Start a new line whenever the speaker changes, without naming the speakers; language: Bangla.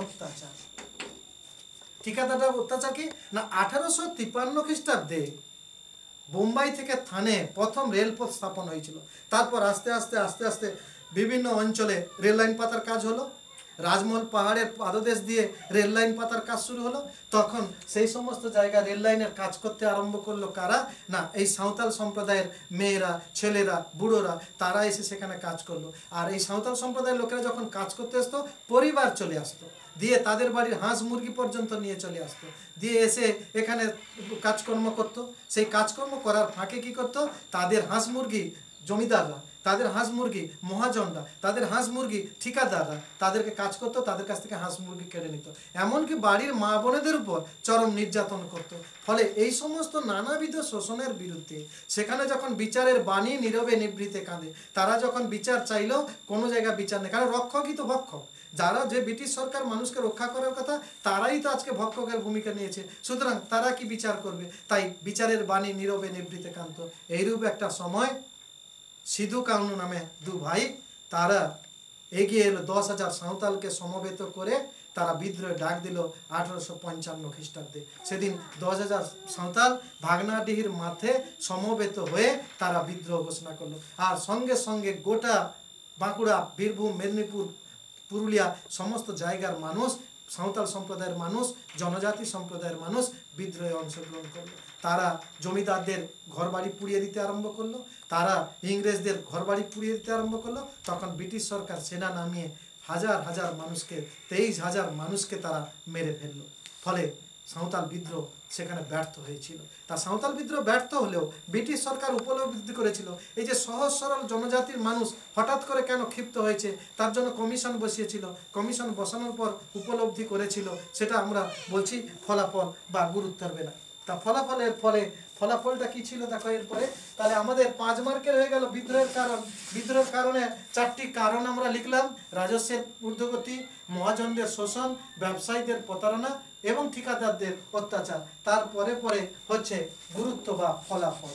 অত্যাচার। ঠিকাদাররা অত্যাচার কি না 1853 খ্রিস্টাব্দে বোম্বাই থেকে থানে প্রথম রেলপথ স্থাপন হয়েছিল। তারপর আস্তে আস্তে আস্তে আস্তে বিভিন্ন অঞ্চলে রেল লাইন পাতার কাজ হলো। রাজমহল পাহাড়ের পাদদেশ দিয়ে রেল লাইন পাতার কাজ শুরু হলো। তখন সেই সমস্ত জায়গায় রেল লাইনের কাজ করতে আরম্ভ করলো কারা না এই সাঁওতাল সম্প্রদায়ের মেয়েরা, ছেলেরা, বুড়োরা, তারা এসে সেখানে কাজ করলো। আর এই সাঁওতাল সম্প্রদায়ের লোকেরা যখন কাজ করতে আসতো পরিবার চলে আসতো, দিয়ে তাদের বাড়ির হাঁস মুরগি পর্যন্ত নিয়ে চলে আসতো, দিয়ে এসে এখানে কাজকর্ম করত। সেই কাজকর্ম করার ফাঁকে কি করত, তাদের হাঁস মুরগি জমিদাররা, তাদের হাঁস মুরগি মহাজনরা, তাদের হাঁস মুরগি ঠিকাদাররা তাদেরকে কাজ করতো, তাদের কাছ থেকে হাঁস মুরগি কেড়ে নিত, এমনকি বাড়ির মা বোনেদের উপর চরম নির্যাতন করত। ফলে এই সমস্ত নানাবিধ শোষণের বিরুদ্ধে সেখানে যখন বিচারের বাণী নীরবে নিভৃতে কাঁদে, তারা যখন বিচার চাইলেও কোনো জায়গায় বিচার নেই, কারণ রক্ষকই তো ভক্ষক। যারা যে ব্রিটিশ সরকার মানুষকে রক্ষা করার কথা তারাই তো আজকে ভক্ষকের ভূমিকা নিয়েছে, সুতরাং তারা কি বিচার করবে? তাই বিচারের বাণী নীরবে নিভৃতে কাঁদত। এইরূপ একটা সময় সিধু কানু নামে দু ভাই তারা এগিয়ে এলো 10,000 সাঁওতালকে সমবেত করে তারা বিদ্রোহে ডাক দিল 1855 খ্রিস্টাব্দে। সেদিন 10,000 সাঁওতাল ভাগনাডিহির মাঠে সমবেত হয়ে তারা বিদ্রোহ ঘোষণা করলো। আর সঙ্গে সঙ্গে গোটা বাঁকুড়া, বীরভূম, মেদিনীপুর, পুরুলিয়া সমস্ত জায়গার মানুষ, সাঁওতাল সম্প্রদায়ের মানুষ, জনজাতি সম্প্রদায়ের মানুষ বিদ্রোহে অংশগ্রহণ করলো। তারা জমিদারদের ঘরবাড়ি পুড়িয়ে দিতে আরম্ভ করলো, তারা ইংরেজদের ঘরবাড়ি পুড়িয়ে দিতে আরম্ভ করলো। তখন ব্রিটিশ সরকার সেনা নামিয়ে হাজার হাজার মানুষকে, 23,000 মানুষকে তারা মেরে ফেললো। ফলে সাঁওতাল বিদ্রোহ সেখানে ব্যর্থ হয়েছিল। তা সাঁওতাল বিদ্রোহ ব্যর্থ হলেও ব্রিটিশ সরকার উপলব্ধি করেছিল এই যে সহজ সরল জনজাতির মানুষ হঠাৎ করে কেন ক্ষিপ্ত হয়েছে, তার জন্য কমিশন বসিয়েছিল। কমিশন বসানোর পর উপলব্ধি করেছিল, সেটা আমরা বলছি ফলাফল বা গুরুত্বের বেলা। তা ফলাফলের ফলাফলটা কি ছিল দেখো এরপরে। তাহলে আমাদের 5 মার্কের হয়ে গেল বিদ্রোহের কারণ। বিদ্রোহের কারণে 4টি কারণ আমরা লিখলাম: রাজস্বের ঊর্ধ্বগতি, মহাজনদের শোষণ, ব্যবসায়ীদের প্রতারণা এবং ঠিকাদারদের অত্যাচার। তারপরে পরে হচ্ছে গুরুত্ব বা ফলাফল।